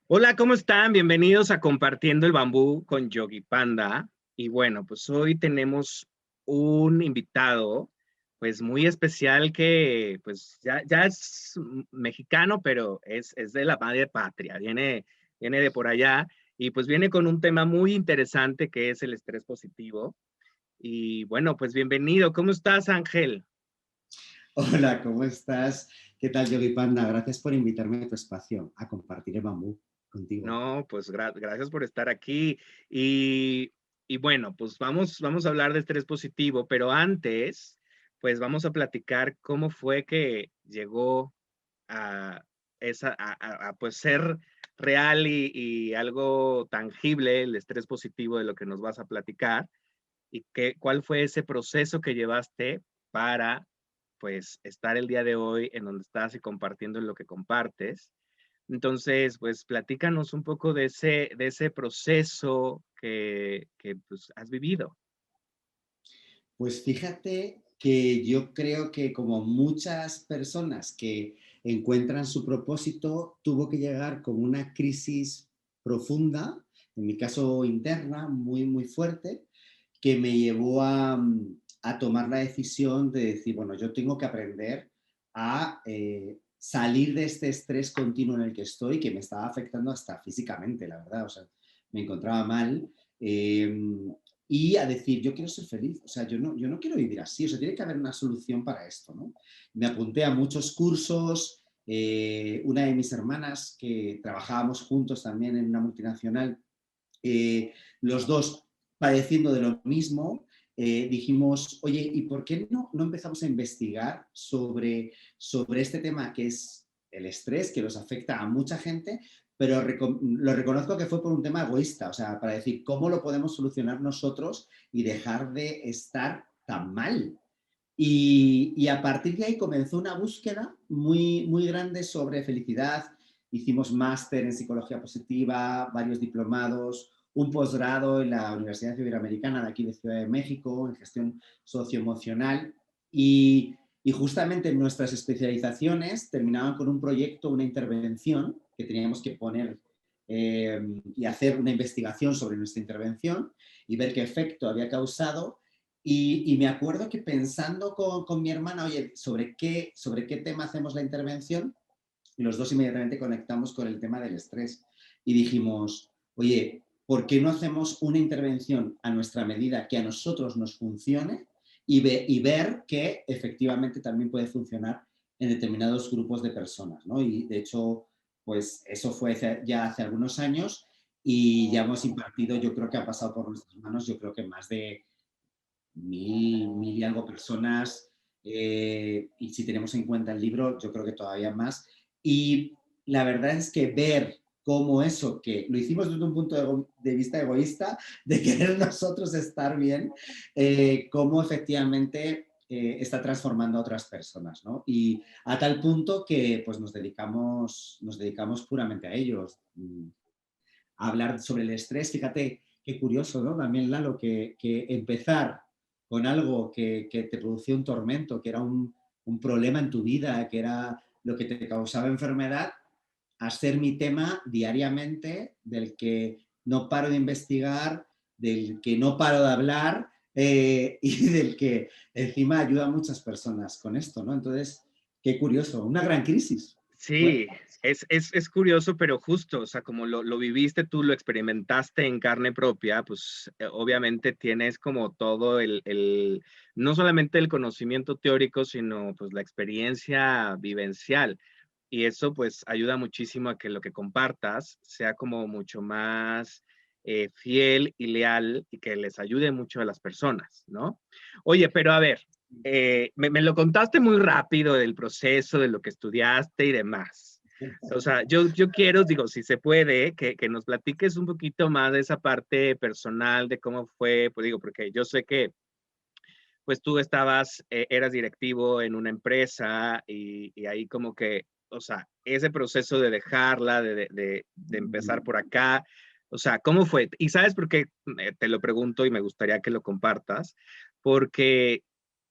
Hola, ¿cómo están? Bienvenidos a Compartiendo el Bambú con Yogi Panda. Y bueno, pues hoy tenemos un invitado, pues muy especial que pues ya es mexicano, pero es de la madre patria, viene de por allá y pues viene con un tema muy interesante que es el estrés positivo. Y bueno, pues bienvenido. ¿Cómo estás, Ángel? Hola, ¿cómo estás? ¿Qué tal, Yogi Panda? Gracias por invitarme a tu espacio, a compartir el bambú contigo. No, pues gracias por estar aquí. Y, y bueno, pues vamos a hablar de estrés positivo, pero antes, pues vamos a platicar cómo fue que llegó a, pues ser real y algo tangible el estrés positivo de lo que nos vas a platicar y cuál fue ese proceso que llevaste para pues estar el día de hoy en donde estás y compartiendo lo que compartes. Entonces, pues platícanos un poco de ese proceso que pues, has vivido. Pues fíjate que yo creo que como muchas personas que encuentran su propósito, tuvo que llegar con una crisis profunda, en mi caso interna, muy, muy fuerte, que me llevó a tomar la decisión de decir, bueno, yo tengo que aprender a salir de este estrés continuo en el que estoy, que me estaba afectando hasta físicamente, la verdad, o sea, me encontraba mal. Y a decir, yo quiero ser feliz, o sea, yo no quiero vivir así, o sea, tiene que haber una solución para esto, ¿no? Me apunté a muchos cursos, una de mis hermanas que trabajábamos juntos también en una multinacional, los dos padeciendo de lo mismo, dijimos, oye, ¿y por qué no empezamos a investigar sobre este tema que es el estrés, que nos afecta a mucha gente, pero lo reconozco que fue por un tema egoísta, o sea, para decir cómo lo podemos solucionar nosotros y dejar de estar tan mal. Y a partir de ahí comenzó una búsqueda muy, muy grande sobre felicidad. Hicimos máster en psicología positiva, varios diplomados, un posgrado en la Universidad Iberoamericana de aquí de Ciudad de México, en gestión socioemocional. Y justamente nuestras especializaciones terminaban con un proyecto, una intervención que teníamos que poner y hacer una investigación sobre nuestra intervención y ver qué efecto había causado. Y me acuerdo que pensando con mi hermana, oye, ¿sobre qué tema hacemos la intervención? Los dos inmediatamente conectamos con el tema del estrés y dijimos, oye, ¿por qué no hacemos una intervención a nuestra medida que a nosotros nos funcione y ver que efectivamente también puede funcionar en determinados grupos de personas, ¿no? Y de hecho, pues eso fue ya hace algunos años y ya hemos impartido, yo creo que ha pasado por nuestras manos, yo creo que más de mil y algo personas, y si tenemos en cuenta el libro, yo creo que todavía más. Y la verdad es que ver cómo eso, que lo hicimos desde un punto de vista egoísta, de querer nosotros estar bien, cómo efectivamente está transformando a otras personas, ¿no? Y a tal punto que pues nos dedicamos puramente a ellos. A hablar sobre el estrés. Fíjate qué curioso, ¿no? También, Lalo, que empezar con algo que te producía un tormento, que era un problema en tu vida, que era lo que te causaba enfermedad, a ser mi tema diariamente, del que no paro de investigar, del que no paro de hablar y del que encima ayuda a muchas personas con esto, ¿no? Entonces, qué curioso, una gran crisis. Fue. Sí, es curioso, pero justo, o sea, como lo viviste tú, lo experimentaste en carne propia, pues obviamente tienes como todo no solamente el conocimiento teórico, sino pues la experiencia vivencial. Y eso pues ayuda muchísimo a que lo que compartas sea como mucho más fiel y leal y que les ayude mucho a las personas, ¿no? Oye, pero a ver, me lo contaste muy rápido del proceso, de lo que estudiaste y demás. O sea, yo quiero, digo, si se puede, que nos platiques un poquito más de esa parte personal, de cómo fue, pues digo, porque yo sé que pues tú eras directivo en una empresa y ahí como que, o sea, ese proceso de dejarla, de empezar por acá, o sea, ¿cómo fue? Y sabes por qué te lo pregunto y me gustaría que lo compartas, porque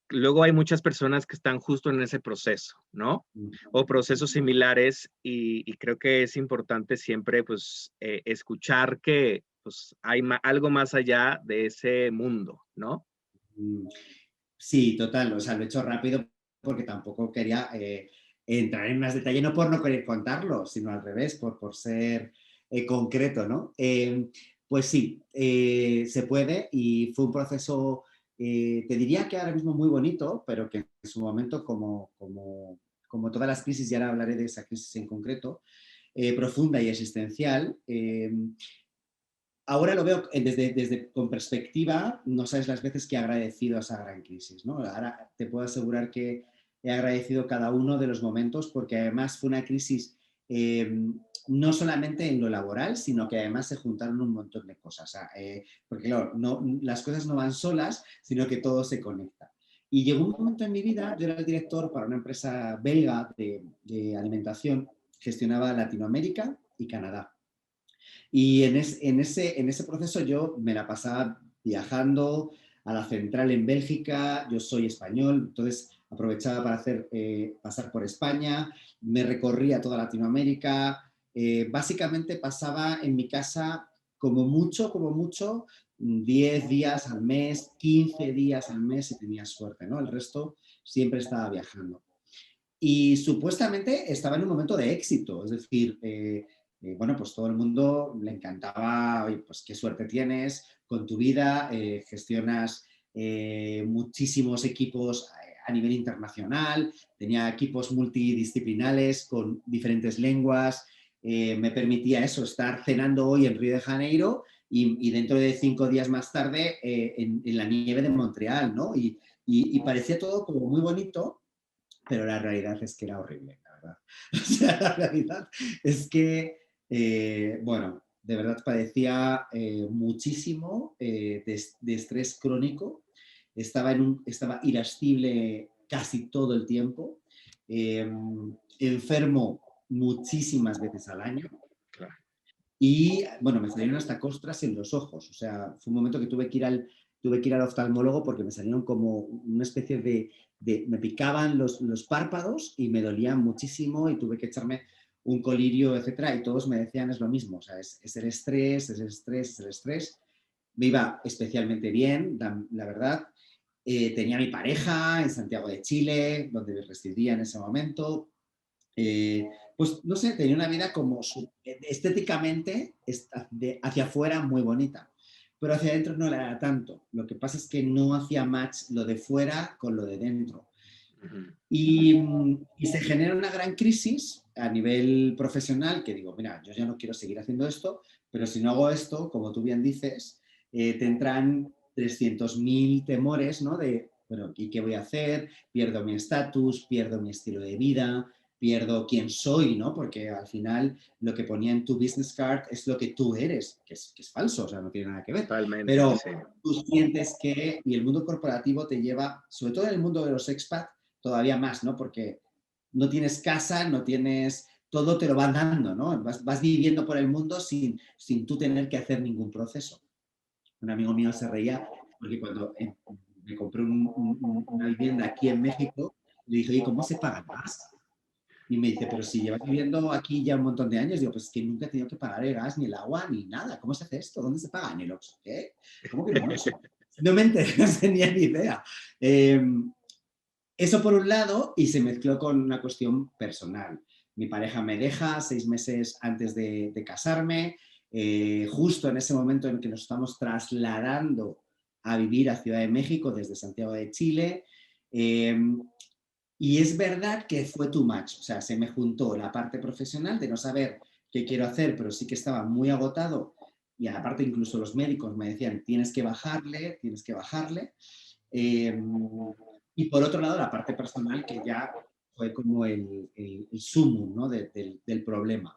luego hay muchas personas que están justo en ese proceso, ¿no? O procesos similares y creo que es importante siempre pues escuchar que pues hay algo más allá de ese mundo, ¿no? Mm, sí, total, o sea, lo he hecho rápido porque tampoco quería entrar en más detalle, no por no querer contarlo, sino al revés, por ser concreto, ¿no? Pues sí, se puede y fue un proceso, te diría que ahora mismo muy bonito, pero que en su momento, como todas las crisis, y ahora hablaré de esa crisis en concreto, profunda y existencial, ahora lo veo con perspectiva, no sabes las veces que he agradecido esa gran crisis, ¿no? Ahora te puedo asegurar que he agradecido cada uno de los momentos porque además fue una crisis no solamente en lo laboral, sino que además se juntaron un montón de cosas. O sea, porque claro, las cosas no van solas, sino que todo se conecta. Y llegó un momento en mi vida, yo era el director para una empresa belga de alimentación, gestionaba Latinoamérica y Canadá. Y en ese proceso yo me la pasaba viajando a la central en Bélgica, yo soy español, entonces aprovechaba para pasar por España, me recorría toda Latinoamérica, básicamente pasaba en mi casa como mucho, 10 días al mes, 15 días al mes si tenía suerte, ¿no? El resto siempre estaba viajando. Y supuestamente estaba en un momento de éxito, es decir, bueno, pues todo el mundo le encantaba, oye, pues qué suerte tienes con tu vida, gestionas muchísimos equipos a nivel internacional, tenía equipos multidisciplinares con diferentes lenguas, me permitía eso, estar cenando hoy en Río de Janeiro y dentro de 5 días más tarde en la nieve de Montreal, ¿no? Y parecía todo como muy bonito, pero la realidad es que era horrible, la verdad. O sea, la realidad es que, bueno, de verdad padecía muchísimo de estrés crónico, estaba irascible casi todo el tiempo, eh, enfermo muchísimas veces al año Claro. y, bueno, me salieron hasta costras en los ojos. O sea, fue un momento que tuve que ir al oftalmólogo porque me salieron como una especie me picaban los párpados y me dolían muchísimo y tuve que echarme un colirio, etcétera, y todos me decían es lo mismo, o sea, es el estrés, es el estrés, es el estrés. Me iba especialmente bien, la verdad. Tenía mi pareja en Santiago de Chile, donde residía en ese momento. Pues no sé, tenía una vida como estéticamente hacia afuera muy bonita, pero hacia adentro no la era tanto. Lo que pasa es que no hacía match lo de fuera con lo de dentro. Ujú. Y se genera una gran crisis a nivel profesional que digo, mira, yo ya no quiero seguir haciendo esto, pero si no hago esto, como tú bien dices, te entran 300.000 temores, ¿no? De, bueno, ¿y qué voy a hacer? Pierdo mi estatus, pierdo mi estilo de vida, pierdo quién soy, ¿no? Porque al final lo que ponía en tu business card es lo que tú eres, que es falso, o sea, no tiene nada que ver. Totalmente, Pero sí. tú sientes que, y el mundo corporativo te lleva, sobre todo en el mundo de los expats, todavía más, ¿no? Porque no tienes casa, no tienes, todo te lo van dando, ¿no? Vas viviendo por el mundo sin tú tener que hacer ningún proceso. Un amigo mío se reía porque cuando me compré una vivienda aquí en México, le dije, oye, ¿cómo se paga más? Y me dice, pero si llevas viviendo aquí ya un montón de años, digo, pues es que nunca he tenido que pagar el gas, ni el agua, ni nada. ¿Cómo se hace esto? ¿Dónde se paga? ¿En el Oxxo? ¿Qué? ¿Cómo que en un Oxxo? No me enteré, no tenía ni idea. Eso por un lado, y se mezcló con una cuestión personal. Mi pareja me deja 6 meses antes de casarme, justo en ese momento en que nos estamos trasladando a vivir a Ciudad de México desde Santiago de Chile. Eh, y es verdad que fue too much, o sea, se me juntó la parte profesional de no saber qué quiero hacer, pero sí que estaba muy agotado y aparte incluso los médicos me decían, tienes que bajarle, tienes que bajarle. Eh, y por otro lado, la parte personal que ya fue como el sumum, ¿no? Del problema.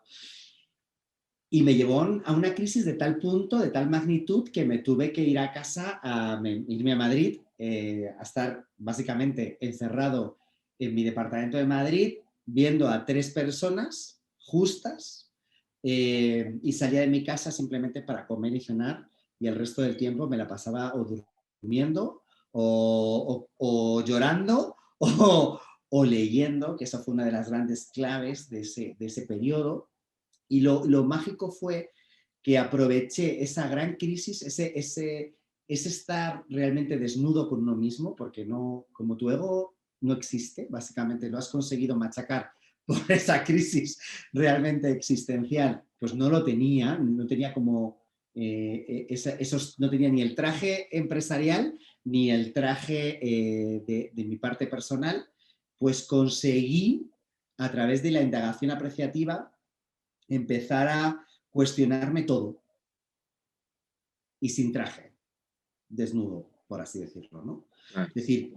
Y me llevó a una crisis de tal punto, de tal magnitud, que me tuve que ir a casa, irme a Madrid, a estar básicamente encerrado en mi departamento de Madrid, viendo a 3 personas justas, y salía de mi casa simplemente para comer y cenar, y el resto del tiempo me la pasaba o durmiendo o llorando o leyendo, que esa fue una de las grandes claves de ese periodo. Y lo mágico fue que aproveché esa gran crisis, ese estar realmente desnudo con uno mismo, porque no, como tu ego no existe, básicamente lo has conseguido machacar por esa crisis realmente existencial, pues no lo tenía, no tenía como no tenía ni el traje empresarial ni el traje de mi parte personal, pues conseguí a través de la indagación apreciativa empezar a cuestionarme todo y sin traje, desnudo, por así decirlo, ¿no? Ah, Es decir,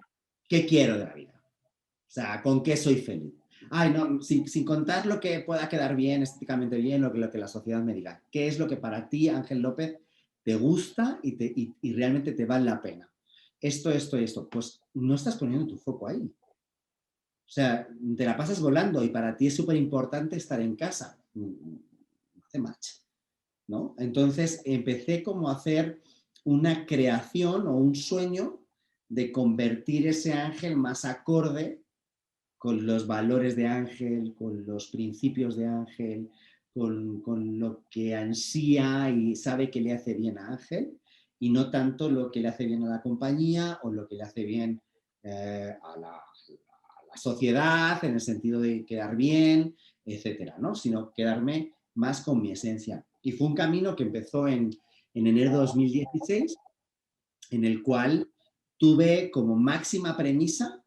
¿qué quiero de la vida? O sea, ¿con qué soy feliz? Ay, no, sin contar lo que pueda quedar bien, estéticamente bien, lo que la sociedad me diga. ¿Qué es lo que para ti, Ángel López, te gusta y realmente te vale la pena? Esto y esto. Pues no estás poniendo tu foco ahí. O sea, te la pasas volando y para ti es súper importante estar en casa. No hace match, ¿no? Entonces empecé como a hacer una creación o un sueño de convertir ese ángel más acorde con los valores de ángel, con los principios de ángel, con lo que ansía y sabe que le hace bien a Ángel, y no tanto lo que le hace bien a la compañía o lo que le hace bien a la sociedad en el sentido de quedar bien, etcétera, ¿no? Sino quedarme más con mi esencia. Y fue un camino que empezó en enero de 2016, en el cual tuve como máxima premisa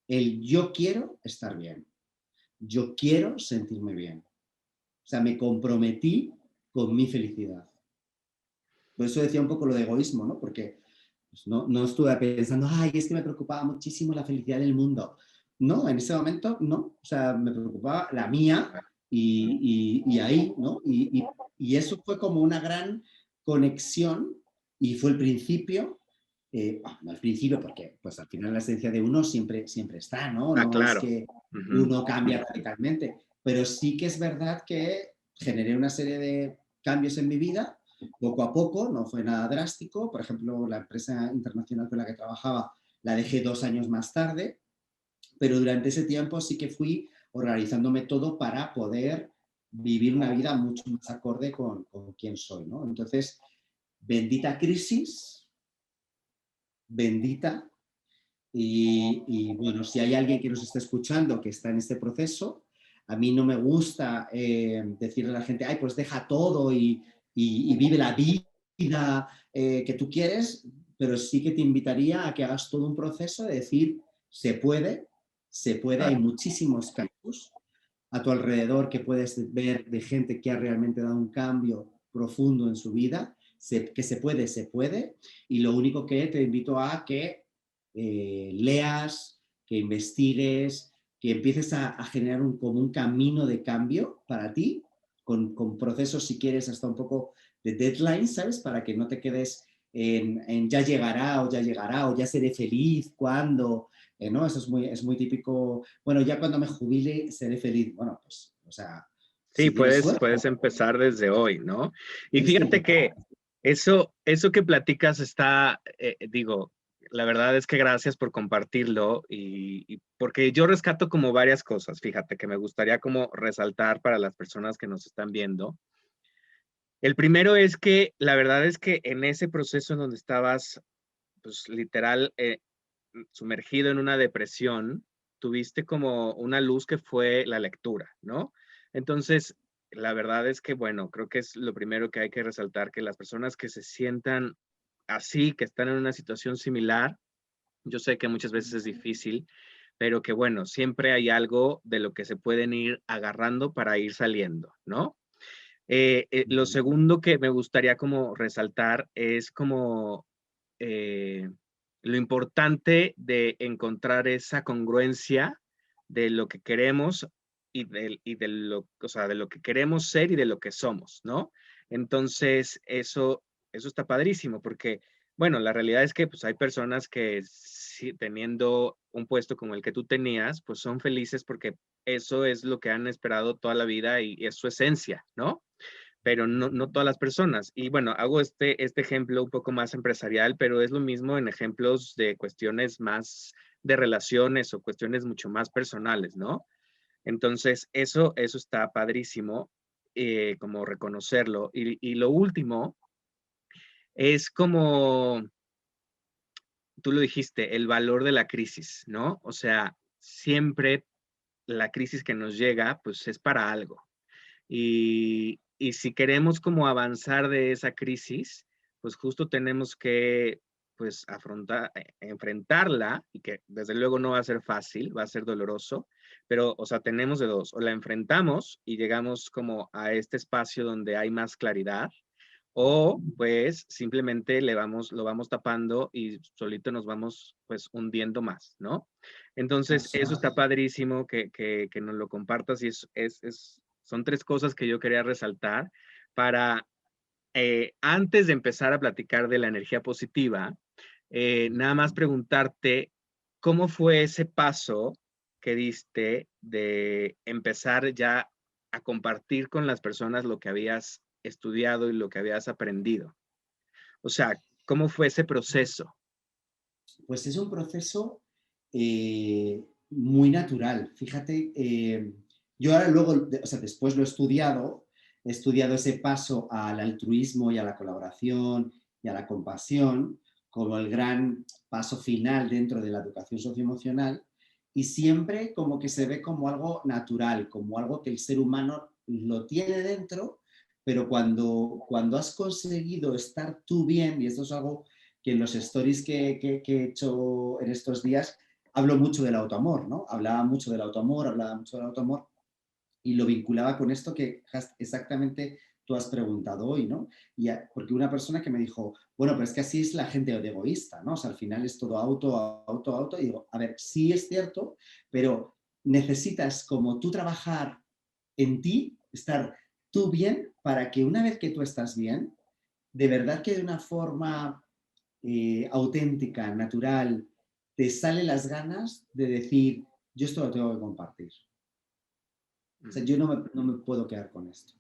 el yo quiero estar bien, yo quiero sentirme bien. O sea, me comprometí con mi felicidad. Por eso decía un poco lo de egoísmo, ¿no? Porque pues, no estuve pensando, ay, es que me preocupaba muchísimo la felicidad del mundo. No, en ese momento no. O sea, me preocupaba la mía y ahí, ¿no? Y eso fue como una gran conexión y fue el principio, no al principio, porque pues al final la esencia de uno siempre está, ¿no? ah, No es claro. que Ujú. uno cambia radicalmente, pero sí que es verdad que generé una serie de cambios en mi vida poco a poco, no fue nada drástico. Por ejemplo, la empresa internacional con la que trabajaba la dejé 2 años más tarde, pero durante ese tiempo sí que fui organizándome todo para poder vivir una vida mucho más acorde con quién soy, ¿no? Entonces, bendita crisis, bendita. Bueno, si hay alguien que nos está escuchando que está en este proceso, a mí no me gusta decirle a la gente, ay, pues deja todo y vive la vida que tú quieres, pero sí que te invitaría a que hagas todo un proceso de decir, se puede, hay Claro. muchísimos campos a tu alrededor que puedes ver de gente que ha realmente dado un cambio profundo en su vida, que se puede, y lo único que te invito a que leas, que investigues, que empieces a generar como un camino de cambio para ti, con procesos, si quieres, hasta un poco de deadline, ¿sabes? Para que no te quedes en ya llegará o ya seré feliz, cuando, ¿no? Eso es muy típico. Bueno, ya cuando me jubile seré feliz. Bueno, pues, o sea, Sí, si tienes suerte, puedes empezar desde hoy, ¿no? Y tienes que fíjate empezar. que eso que platicas está, digo, la verdad es que gracias por compartirlo y porque yo rescato como varias cosas, fíjate, que me gustaría como resaltar para las personas que nos están viendo. El primero es que la verdad es que en ese proceso en donde estabas, pues literal, sumergido en una depresión, tuviste como una luz que fue la lectura, ¿no? Entonces, la verdad es que, bueno, creo que es lo primero que hay que resaltar, que las personas que se sientan así, que están en una situación similar, yo sé que muchas veces es difícil, pero que, bueno, siempre hay algo de lo que se pueden ir agarrando para ir saliendo, ¿no? Lo segundo que me gustaría como resaltar es como eh, lo importante de encontrar esa congruencia de lo que queremos y de lo, o sea, de lo que queremos ser y de lo que somos, ¿no? Entonces, eso está padrísimo porque, bueno, la realidad es que pues hay personas que sí, teniendo un puesto como el que tú tenías, pues son felices porque eso es lo que han esperado toda la vida y es su esencia, ¿no? pero no todas las personas. Y bueno, hago este ejemplo un poco más empresarial, pero es lo mismo en ejemplos de cuestiones más de relaciones o cuestiones mucho más personales, ¿no? Entonces, eso está padrísimo, como reconocerlo. Y lo último es como, tú lo dijiste, el valor de la crisis, ¿no? O sea, siempre la crisis que nos llega, pues es para algo. Y si queremos como avanzar de esa crisis, pues justo tenemos que pues enfrentarla y que desde luego no va a ser fácil, va a ser doloroso, pero o sea, tenemos de dos, o la enfrentamos y llegamos como a este espacio donde hay más claridad, o pues simplemente lo vamos tapando y solito nos vamos pues hundiendo más, ¿no? Entonces, eso está Absolutamente. padrísimo que nos lo compartas y son tres cosas que yo quería resaltar para, antes de empezar a platicar de la energía positiva, nada más preguntarte, ¿cómo fue ese paso que diste de empezar ya a compartir con las personas lo que habías estudiado y lo que habías aprendido? O sea, ¿cómo fue ese proceso? Pues es un proceso muy natural. Fíjate, yo ahora luego, o sea, después lo he estudiado ese paso al altruismo y a la colaboración y a la compasión como el gran paso final dentro de la educación socioemocional y siempre como que se ve como algo natural, como algo que el ser humano lo tiene dentro, pero cuando has conseguido estar tú bien, y esto es algo que en los stories que he hecho en estos días hablo mucho del autoamor, ¿no? Hablaba mucho del autoamor y lo vinculaba con esto que exactamente tú has preguntado hoy, ¿no? Porque una persona que me dijo, bueno, pero es que así es la gente de egoísta, ¿no? O sea, al final es todo auto, y digo, a ver, sí es cierto, pero necesitas como tú trabajar en ti, estar tú bien, para que una vez que tú estás bien, de verdad que de una forma auténtica, natural, te salen las ganas de decir, yo esto lo tengo que compartir. O sea, Mm, yo no me puedo quedar con esto.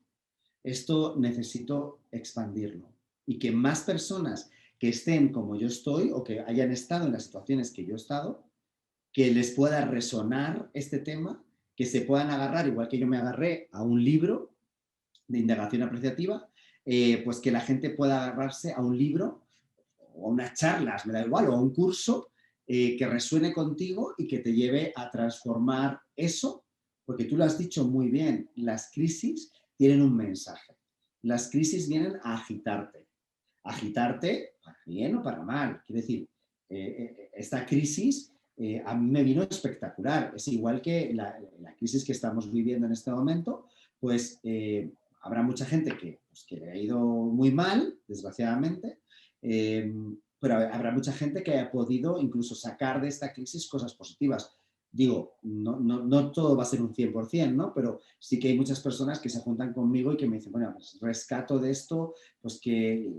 Esto necesito expandirlo. Y que más personas que estén como yo estoy o que hayan estado en las situaciones que yo he estado, que les pueda resonar este tema, que se puedan agarrar, igual que yo me agarré a un libro de indagación apreciativa, pues que la gente pueda agarrarse a un libro o a unas charlas, me da igual, o a un curso que resuene contigo y que te lleve a transformar eso, porque tú lo has dicho muy bien, las crisis tienen un mensaje. Las crisis vienen a agitarte para bien o para mal. Quiero decir, esta crisis a mí me vino espectacular. Es igual que la crisis que estamos viviendo en este momento, pues habrá mucha gente que le ha ido muy mal, desgraciadamente, eh, pero habrá mucha gente que haya podido incluso sacar de esta crisis cosas positivas. Digo, no todo va a ser un 100%, ¿no? Pero sí que hay muchas personas que se juntan conmigo y que me dicen, bueno, pues rescato de esto, pues que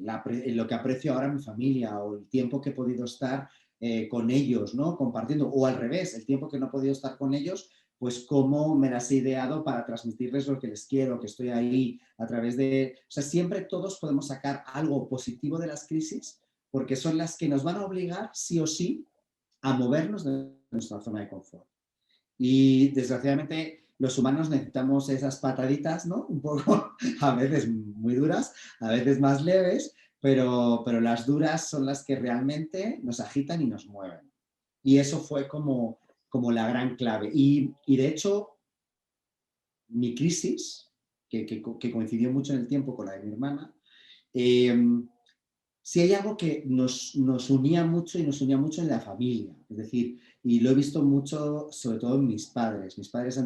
lo que aprecio ahora en mi familia o el tiempo que he podido estar con ellos, ¿no? Compartiendo, o al revés, el tiempo que no he podido estar con ellos, pues cómo me las he ideado para transmitirles lo que les quiero, que estoy ahí a través de... O sea, siempre todos podemos sacar algo positivo de las crisis porque son las que nos van a obligar, sí o sí, a movernos de nuestra zona de confort. Y desgraciadamente los humanos necesitamos esas pataditas, ¿no? Un poco, a veces muy duras, a veces más leves, pero las duras son las que realmente nos agitan y nos mueven. Y eso fue como la gran clave. Y de hecho, mi crisis, que coincidió mucho en el tiempo con la de mi hermana, eh, si hay algo que nos unía mucho y nos unía mucho en la familia, es decir, y lo he visto mucho, sobre todo en mis padres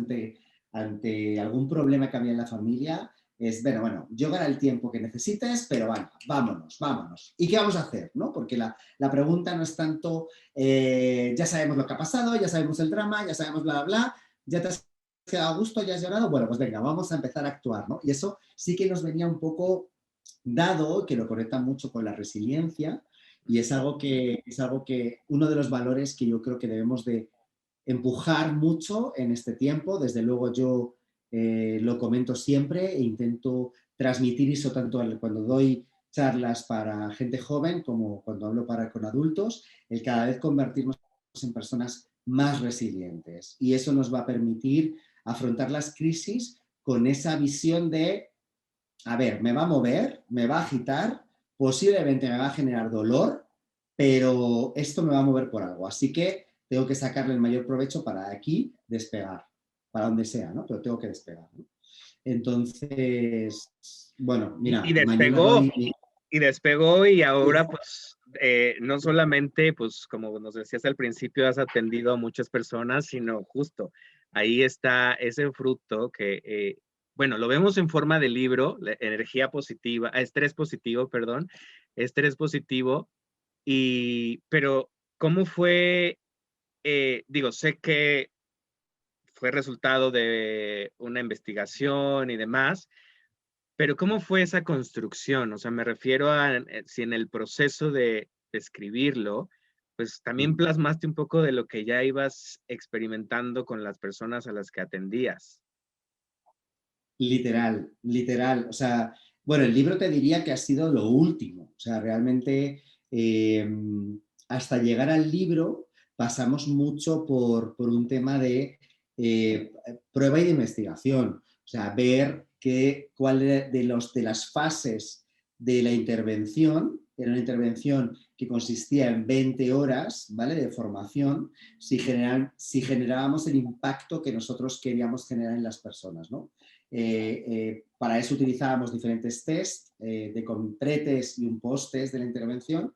ante algún problema que había en la familia, es, bueno, yo gano el tiempo que necesites, pero bueno, vámonos. ¿Y qué vamos a hacer? ¿No? Porque la pregunta no es tanto, ya sabemos lo que ha pasado, ya sabemos el drama, ya sabemos bla, bla, bla, ya te has quedado a gusto, ya has llorado, bueno, pues venga, vamos a empezar a actuar, ¿no? Y eso sí que nos venía un poco dado, que lo conecta mucho con la resiliencia y es algo que uno de los valores que yo creo que debemos de empujar mucho en este tiempo. Desde luego yo lo comento siempre e intento transmitir eso tanto cuando doy charlas para gente joven como cuando hablo con adultos, el cada vez convertirnos en personas más resilientes. Y eso nos va a permitir afrontar las crisis con esa visión de, a ver, me va a mover, me va a agitar, posiblemente me va a generar dolor, pero esto me va a mover por algo. Así que tengo que sacarle el mayor provecho para aquí despegar, para donde sea, ¿no? Pero tengo que despegar, ¿no? Entonces, bueno, Y mira, mañana despegó, doy... y despegó y ahora pues no solamente pues como nos decías al principio has atendido a muchas personas, sino justo ahí está ese fruto que, bueno, lo vemos en forma de libro, energía positiva, estrés positivo, perdón, estrés positivo, pero ¿cómo fue? Digo, sé que fue resultado de una investigación y demás, pero ¿cómo fue esa construcción? O sea, me refiero a si en el proceso de escribirlo, pues también plasmaste un poco de lo que ya ibas experimentando con las personas a las que atendías. Literal, literal. O sea, bueno, el libro te diría que ha sido lo último. O sea, realmente hasta llegar al libro pasamos mucho por un tema de prueba y de investigación. O sea, ver cuál de las fases de la intervención, era una intervención que consistía en 20 horas, ¿vale? De formación, si generábamos el impacto que nosotros queríamos generar en las personas, ¿no? Para eso utilizábamos diferentes test, con pretest y un post-test de la intervención,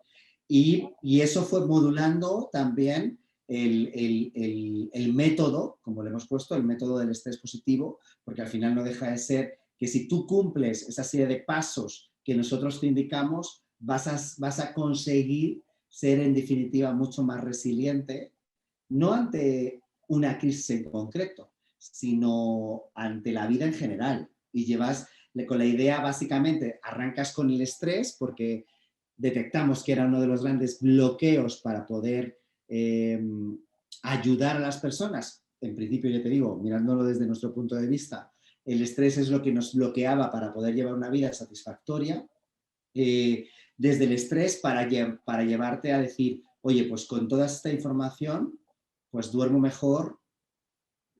y eso fue modulando también el método, como le hemos puesto, el método del estrés positivo, porque al final no deja de ser que si tú cumples esa serie de pasos que nosotros te indicamos, vas a conseguir ser en definitiva mucho más resiliente, no ante una crisis en concreto, sino ante la vida en general. Y llevas con la idea, básicamente, arrancas con el estrés porque detectamos que era uno de los grandes bloqueos para poder ayudar a las personas. En principio, yo te digo, mirándolo desde nuestro punto de vista, el estrés es lo que nos bloqueaba para poder llevar una vida satisfactoria. Desde el estrés para llevarte a decir, oye, pues con toda esta información, pues duermo mejor,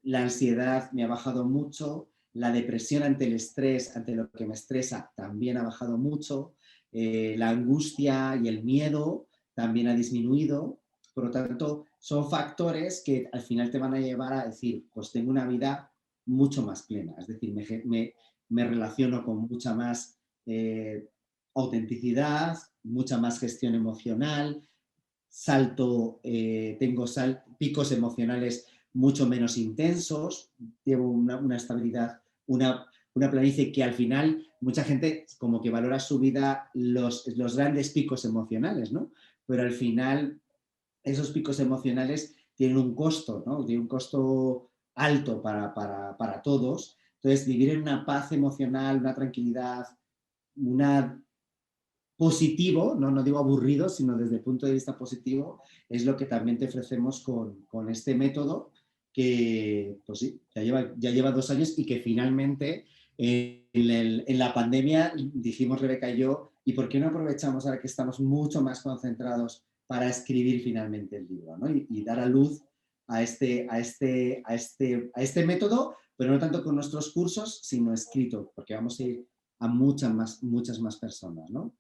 la ansiedad me ha bajado mucho, la depresión ante el estrés, ante lo que me estresa, también ha bajado mucho, la angustia y el miedo también ha disminuido. Por lo tanto, son factores que al final te van a llevar a decir, pues tengo una vida mucho más plena, es decir, me relaciono con mucha más autenticidad, mucha más gestión emocional, tengo picos emocionales mucho menos intensos, llevo una estabilidad, una planicie que al final mucha gente como que valora su vida los grandes picos emocionales, ¿no? Pero al final esos picos emocionales tienen un costo, ¿no? Tienen un costo alto para todos. Entonces, vivir en una paz emocional, una tranquilidad, una positivo, no digo aburrido, sino desde el punto de vista positivo, es lo que también te ofrecemos con este método que, pues sí, ya lleva 2 años y que finalmente en la pandemia dijimos Rebeca y yo, ¿y por qué no aprovechamos ahora que estamos mucho más concentrados para escribir finalmente el libro, ¿no? Y dar a luz a este método, pero no tanto con nuestros cursos, sino escrito, porque vamos a ir a muchas más personas, ¿no?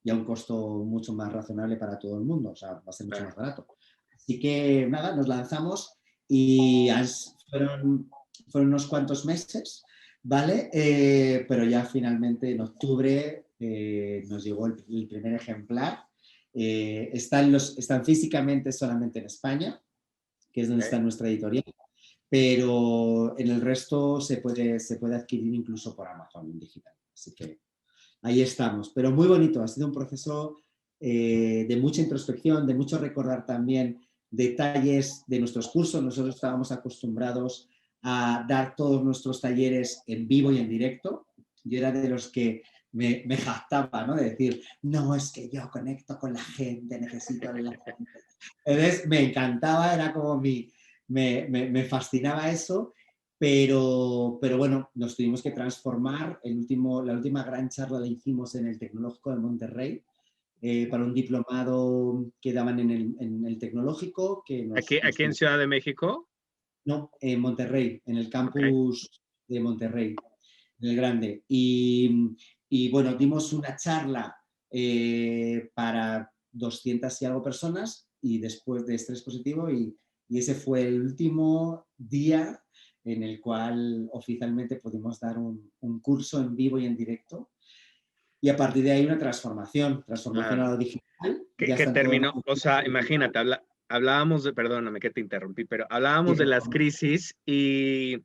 Y a un costo mucho más razonable para todo el mundo, o sea, va a ser mucho más barato. Así que nada, nos lanzamos y fueron unos cuantos meses, ¿vale? Pero ya finalmente en octubre nos llegó el primer ejemplar. Están físicamente solamente en España, que es donde está nuestra editorial, pero en el resto se puede adquirir incluso por Amazon en digital. Así que ahí estamos, pero muy bonito, ha sido un proceso de mucha introspección, de mucho recordar también detalles de nuestros cursos. Nosotros estábamos acostumbrados a dar todos nuestros talleres en vivo y en directo. Yo era de los que me jactaba, ¿no? De decir, no, es que yo conecto con la gente, necesito a la gente. Entonces me encantaba, era como me fascinaba eso, pero bueno, nos tuvimos que transformar. La última gran charla la hicimos en el Tecnológico de Monterrey, para un diplomado que daban en el Tecnológico. Aquí en Ciudad de México. No, en Monterrey, en el Ok. campus de Monterrey, en el grande. Y bueno, dimos una charla para 200 y algo personas, y después de estrés positivo, y ese fue el último día en el cual oficialmente pudimos dar un curso en vivo y en directo. Y a partir de ahí una transformación a Claro. lo digital. Ya Que están todos los terminó, o sea, imagínate, hablábamos de, perdóname que te interrumpí, pero Sí, hablábamos de por las favor. crisis y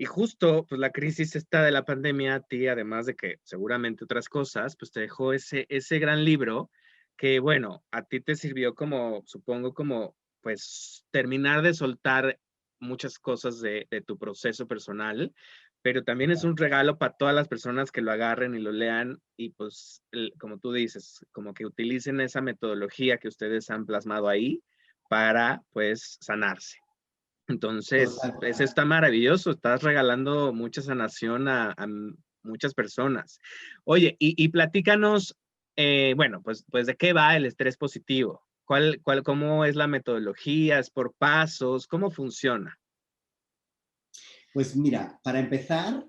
justo, pues la crisis esta de la pandemia a ti, además de que seguramente otras cosas, pues te dejó ese gran libro que, bueno, a ti te sirvió como, supongo, como, pues, terminar de soltar muchas cosas de tu proceso personal, pero también es un regalo para todas las personas que lo agarren y lo lean y, pues, como tú dices, como que utilicen esa metodología que ustedes han plasmado ahí para, pues, sanarse. Entonces, Total. eso está maravilloso, estás regalando mucha sanación a muchas personas. Oye, y platícanos, bueno, pues de qué va el estrés positivo. ¿Cómo es la metodología? ¿Es por pasos? ¿Cómo funciona? Pues mira, para empezar,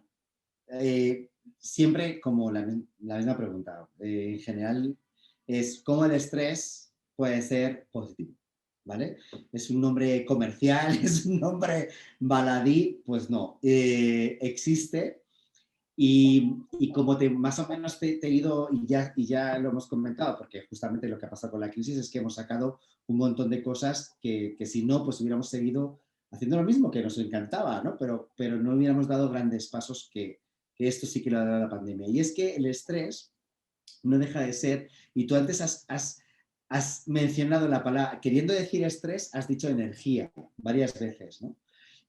siempre como la misma pregunta, en general, es cómo el estrés puede ser positivo, ¿vale? Es un nombre comercial, es un nombre baladí, pues no, existe. Y como más o menos te he ido, y ya lo hemos comentado, porque justamente lo que ha pasado con la crisis es que hemos sacado un montón de cosas que si no, pues hubiéramos seguido haciendo lo mismo, que nos encantaba, ¿no? Pero no hubiéramos dado grandes pasos, que esto sí que lo ha dado la pandemia. Y es que el estrés no deja de ser, y tú antes has mencionado la palabra, queriendo decir estrés, has dicho energía varias veces, ¿no?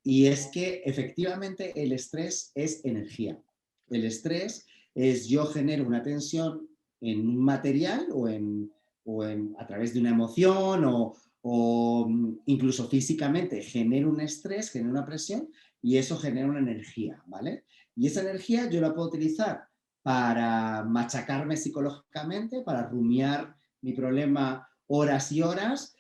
Y es que efectivamente el estrés es energía. El estrés es, yo genero una tensión en un material a través de una emoción, o incluso físicamente genero un estrés, genero una presión, y eso genera una energía, ¿vale? Y esa energía yo la puedo utilizar para machacarme psicológicamente, para rumiar mi problema horas y horas,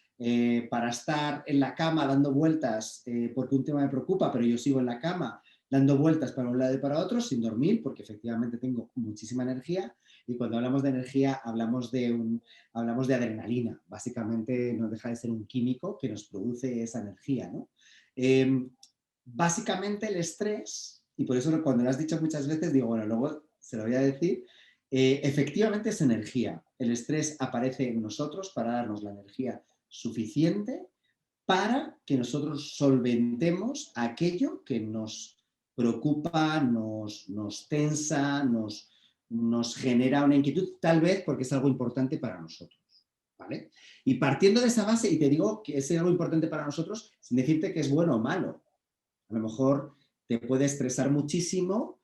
para estar en la cama dando vueltas, porque un tema me preocupa, pero yo sigo en la cama dando vueltas para un lado y para otro sin dormir, porque efectivamente tengo muchísima energía. Y cuando hablamos de energía hablamos de adrenalina. Básicamente no deja de ser un químico que nos produce esa energía, ¿no? Eh, Básicamente el estrés, y por eso cuando lo has dicho muchas veces digo, bueno, luego se lo voy a decir, efectivamente es energía. El estrés aparece en nosotros para darnos la energía suficiente para que nosotros solventemos aquello que nos preocupa, nos tensa, nos genera una inquietud, tal vez porque es algo importante para nosotros, ¿vale? Y partiendo de esa base, y te digo que es algo importante para nosotros, sin decirte que es bueno o malo. A lo mejor te puede estresar muchísimo,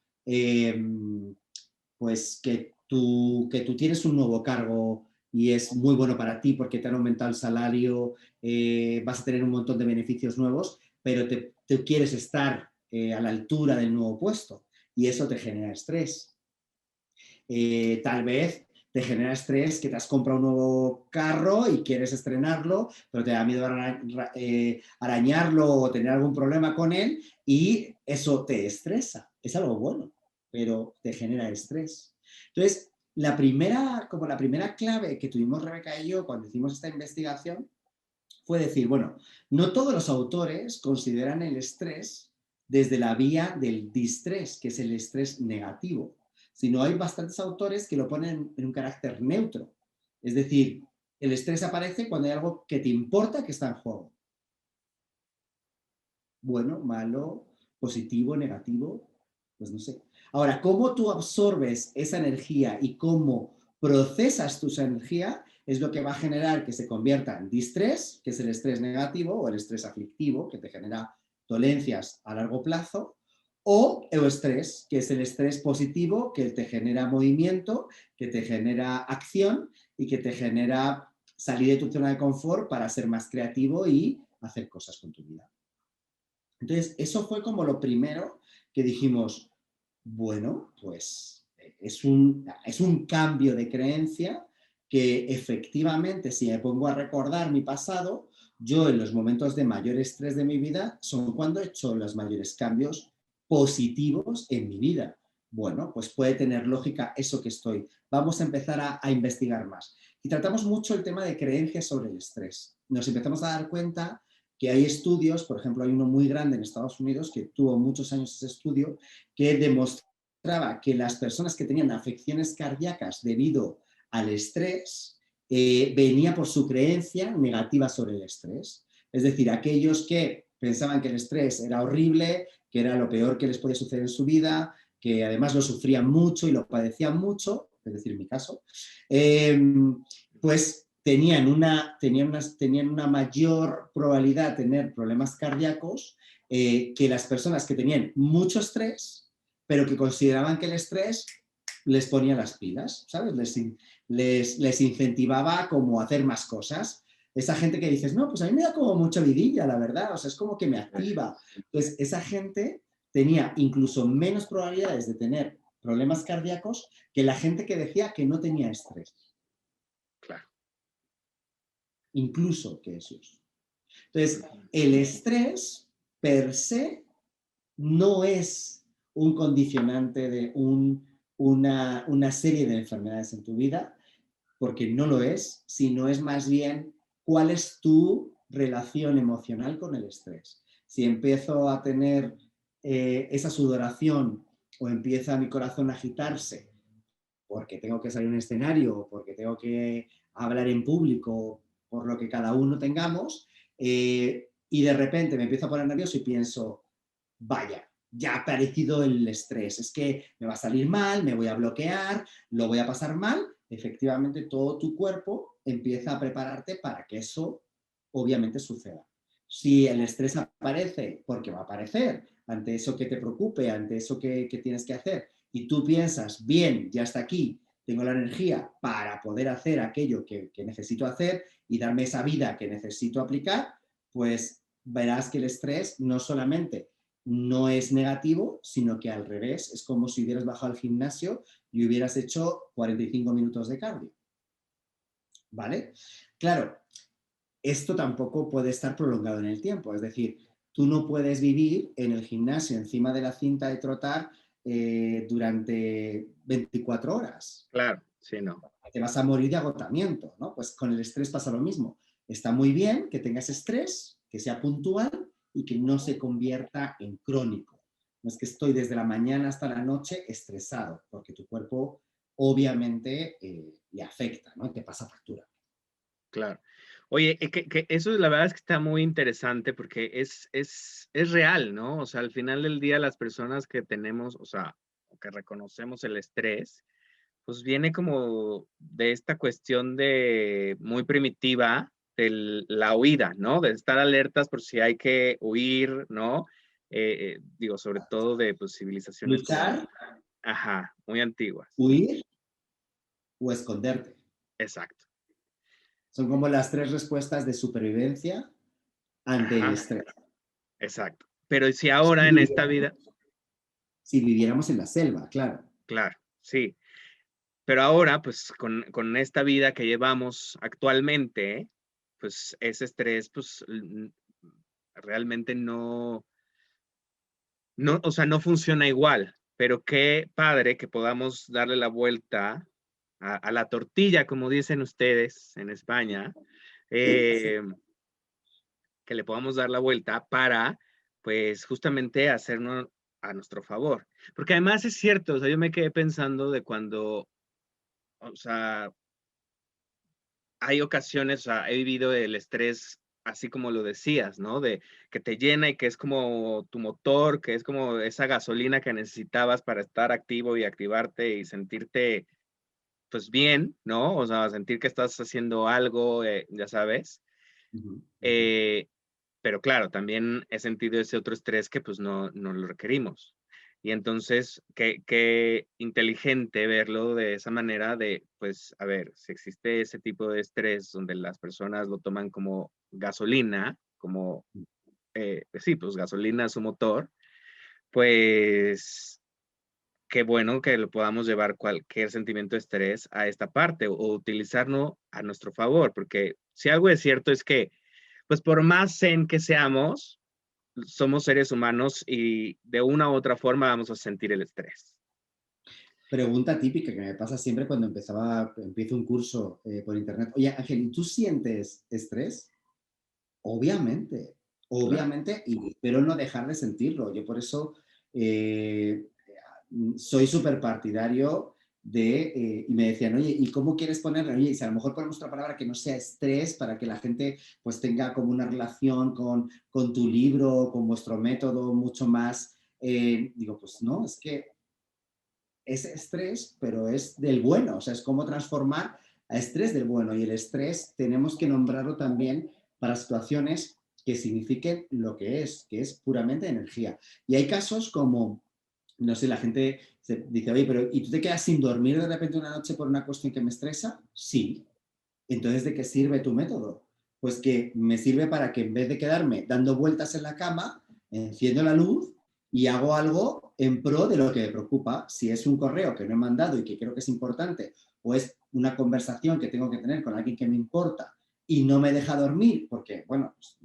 pues que tú tienes un nuevo cargo y es muy bueno para ti porque te han aumentado el salario, vas a tener un montón de beneficios nuevos, pero te quieres estar a la altura del nuevo puesto, y eso te genera estrés. Tal vez te genera estrés que te has comprado un nuevo carro y quieres estrenarlo, pero te da miedo arañarlo o tener algún problema con él, y eso te estresa. Es algo bueno, pero te genera estrés. Entonces, como la primera clave que tuvimos Rebeca y yo cuando hicimos esta investigación fue decir, bueno, no todos los autores consideran el estrés desde la vía del distrés, que es el estrés negativo, sino hay bastantes autores que lo ponen en un carácter neutro. Es decir, el estrés aparece cuando hay algo que te importa que está en juego. Bueno, malo, positivo, negativo, pues no sé. Ahora, cómo tú absorbes esa energía y cómo procesas tu energía es lo que va a generar que se convierta en distrés, que es el estrés negativo o el estrés aflictivo, que te genera dolencias a largo plazo, o eustrés, que es el estrés positivo, que te genera movimiento, que te genera acción y que te genera salir de tu zona de confort para ser más creativo y hacer cosas con tu vida. Entonces, eso fue como lo primero que dijimos, bueno, pues es un cambio de creencia que efectivamente, si me pongo a recordar mi pasado, yo en los momentos de mayor estrés de mi vida son cuando he hecho los mayores cambios positivos en mi vida. Bueno, pues puede tener lógica eso que estoy. Vamos a empezar a investigar más. Y tratamos mucho el tema de creencias sobre el estrés. Nos empezamos a dar cuenta que hay estudios, por ejemplo, hay uno muy grande en Estados Unidos que tuvo muchos años ese estudio, que demostraba que las personas que tenían afecciones cardíacas debido al estrés venía por su creencia negativa sobre el estrés. Es decir, aquellos que pensaban que el estrés era horrible, que era lo peor que les podía suceder en su vida, que además lo sufrían mucho y lo padecían mucho, es decir, en mi caso, pues tenían una mayor probabilidad de tener problemas cardíacos que las personas que tenían mucho estrés, pero que consideraban que el estrés les ponía las pilas, ¿sabes? Les incentivaba como a hacer más cosas. Esa gente que dices, no, pues a mí me da como mucha vidilla, la verdad, o sea, es como que me activa. Entonces, esa gente tenía incluso menos probabilidades de tener problemas cardíacos que la gente que decía que no tenía estrés. Claro. Incluso que esos. Entonces, el estrés per se no es un condicionante de una serie de enfermedades en tu vida, porque no lo es, sino es más bien cuál es tu relación emocional con el estrés. Si empiezo a tener esa sudoración o empieza mi corazón a agitarse porque tengo que salir a un escenario, porque tengo que hablar en público, por lo que cada uno tengamos, y de repente me empiezo a poner nervioso y pienso, vaya, ya ha aparecido el estrés, es que me va a salir mal, me voy a bloquear, lo voy a pasar mal, efectivamente todo tu cuerpo empieza a prepararte para que eso obviamente suceda. Si el estrés aparece, porque va a aparecer, ante eso que te preocupe, ante eso que tienes que hacer, y tú piensas, bien, ya está aquí, tengo la energía para poder hacer aquello que necesito hacer y darme esa vida que necesito aplicar, pues verás que el estrés no solamente no es negativo, sino que al revés, es como si hubieras bajado al gimnasio y hubieras hecho 45 minutos de cardio. ¿Vale? Claro, esto tampoco puede estar prolongado en el tiempo, es decir, tú no puedes vivir en el gimnasio encima de la cinta de trotar durante 24 horas. Claro, sí, no. Te vas a morir de agotamiento, ¿no? Pues con el estrés pasa lo mismo. Está muy bien que tengas estrés, que sea puntual y que no se convierta en crónico. No es que estoy desde la mañana hasta la noche estresado, porque tu cuerpo obviamente le afecta, ¿no? Y te pasa factura. Claro. Oye, que eso la verdad es que está muy interesante porque es real, ¿no? O sea, al final del día las personas que tenemos, o sea, que reconocemos el estrés, pues viene como de esta cuestión de muy primitiva, de la huida, ¿no? De estar alertas por si hay que huir, ¿no? Digo, sobre todo de pues, civilizaciones como, Luchar, ajá, muy antiguas. huir o esconderte. Exacto. Son como las tres respuestas de supervivencia ante el Ajá, estrés. exacto. Pero si Si ahora en esta viviéramos, vida, si viviéramos en la selva, claro. claro, sí. Pero ahora, pues con esta vida que llevamos actualmente, pues ese estrés, pues realmente no, o sea, no funciona igual. Pero qué padre que podamos darle la vuelta a la tortilla, como dicen ustedes en España, Sí. eh, que le podamos dar la vuelta para, pues, justamente hacernos a nuestro favor. Porque además es cierto, o sea, yo me quedé pensando de cuando, o sea, hay ocasiones, o sea, he vivido el estrés así como lo decías, ¿no? De que te llena y que es como tu motor, que es como esa gasolina que necesitabas para estar activo y activarte y sentirte, pues, bien, ¿no? O sea, sentir que estás haciendo algo, ya sabes. Ujú, ujú. Eh, pero claro, también he sentido ese otro estrés que, pues, no lo requerimos. Y entonces, qué inteligente verlo de esa manera de, pues, a ver, si existe ese tipo de estrés donde las personas lo toman como gasolina, como sí, pues gasolina a su motor, pues qué bueno que lo podamos llevar cualquier sentimiento de estrés a esta parte o utilizarlo a nuestro favor, porque si algo es cierto es que, pues por más zen que seamos, somos seres humanos y de una u otra forma vamos a sentir el estrés. Pregunta típica que me pasa siempre cuando empiezo un curso por internet. Oye, Ángel, ¿y tú sientes estrés? Obviamente, Claro. obviamente, y espero no dejar de sentirlo. Yo por eso eh, soy súper partidario y me decían, oye, ¿y cómo quieres ponerle? Oye, y si a lo mejor ponemos otra palabra que no sea estrés para que la gente pues tenga como una relación con tu libro, con vuestro método mucho más, digo, pues no, es que es estrés, pero es del bueno, o sea, es como transformar a estrés del bueno y el estrés tenemos que nombrarlo también para situaciones que signifiquen lo que es puramente energía. Y hay casos como, no sé, la gente se dice, oye, pero ¿y tú te quedas sin dormir de repente una noche por una cuestión que me estresa? Sí. Entonces, ¿de qué sirve tu método? Pues que me sirve para que en vez de quedarme dando vueltas en la cama, enciendo la luz y hago algo en pro de lo que me preocupa. Si es un correo que no he mandado y que creo que es importante, o es una conversación que tengo que tener con alguien que me importa y no me deja dormir, porque, bueno, pues,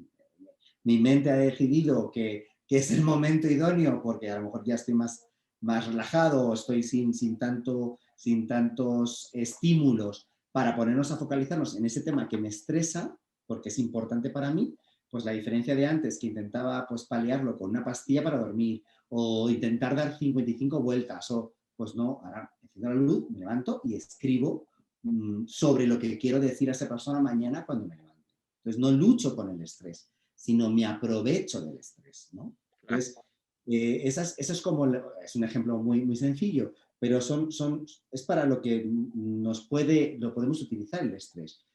mi mente ha decidido que es el momento idóneo porque a lo mejor ya estoy más relajado o estoy sin tantos estímulos para ponernos a focalizarnos en ese tema que me estresa, porque es importante para mí, pues la diferencia de antes que intentaba pues paliarlo con una pastilla para dormir o intentar dar 55 vueltas o pues no, ahora enciendo la luz, me levanto y escribo sobre lo que quiero decir a esa persona mañana cuando me levanto. Entonces no lucho con el estrés, sino me aprovecho del estrés, ¿no? Ah, Entonces, eso es como, es un ejemplo muy sencillo, pero es para lo que lo podemos utilizar el estrés.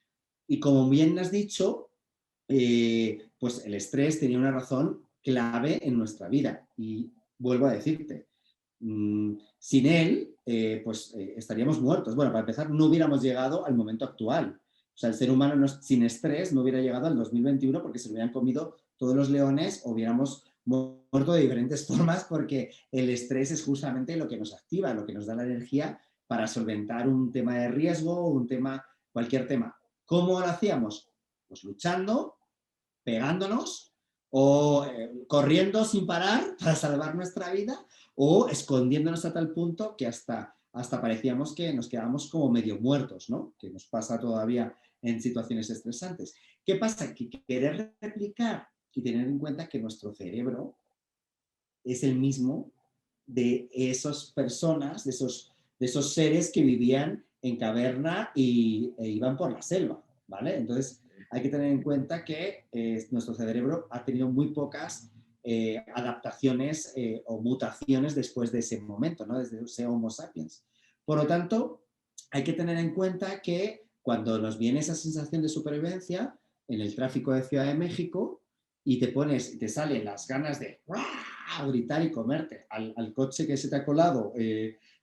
Y como bien has dicho, pues el estrés tenía una razón clave en nuestra vida. Y vuelvo a decirte, sin él, pues estaríamos muertos. Bueno, para empezar, no hubiéramos llegado al momento actual. O sea, el ser humano sin estrés no hubiera llegado al 2021 porque se lo hubieran comido todos los leones o hubiéramos muerto de diferentes formas porque el estrés es justamente lo que nos activa, lo que nos da la energía para solventar un tema de riesgo, cualquier tema. ¿Cómo lo hacíamos? Pues luchando, pegándonos o corriendo sin parar para salvar nuestra vida o escondiéndonos a tal punto que hasta parecíamos que nos quedábamos como medio muertos, ¿no? Que nos pasa todavía en situaciones estresantes. ¿Qué pasa? Que querer replicar y tener en cuenta que nuestro cerebro es el mismo de esas personas, de esos seres que vivían en caverna e iban por la selva, ¿vale? Entonces hay que tener en cuenta que nuestro cerebro ha tenido muy pocas adaptaciones o mutaciones después de ese momento, ¿no? Desde ese Homo sapiens. Por lo tanto, hay que tener en cuenta que cuando nos viene esa sensación de supervivencia en el tráfico de Ciudad de México y te salen las ganas de gritar y comerte al coche que se te ha colado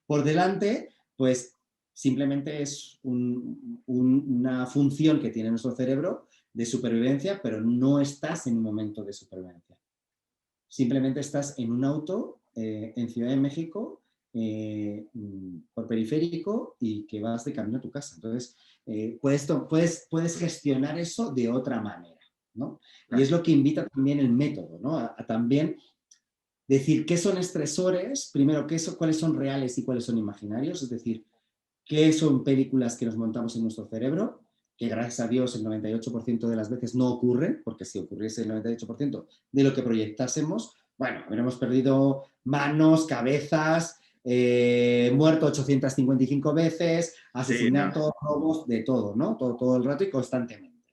por delante, pues simplemente es una función que tiene nuestro cerebro de supervivencia, pero no estás en un momento de supervivencia. Simplemente estás en un auto en Ciudad de México por periférico y que vas de camino a tu casa. Entonces, puedes gestionar eso de otra manera, ¿no? Y ah, es lo que invita también el método, ¿no? A también decir qué son estresores, primero, cuáles son reales y cuáles son imaginarios, es decir, qué son películas que nos montamos en nuestro cerebro, que gracias a Dios el 98% de las veces no ocurren, porque si ocurriese el 98% de lo que proyectásemos, bueno, hubiéramos perdido manos, cabezas, muerto 855 veces, sí, no, asesinatos, robos, de todo, ¿no? Todo el rato y constantemente.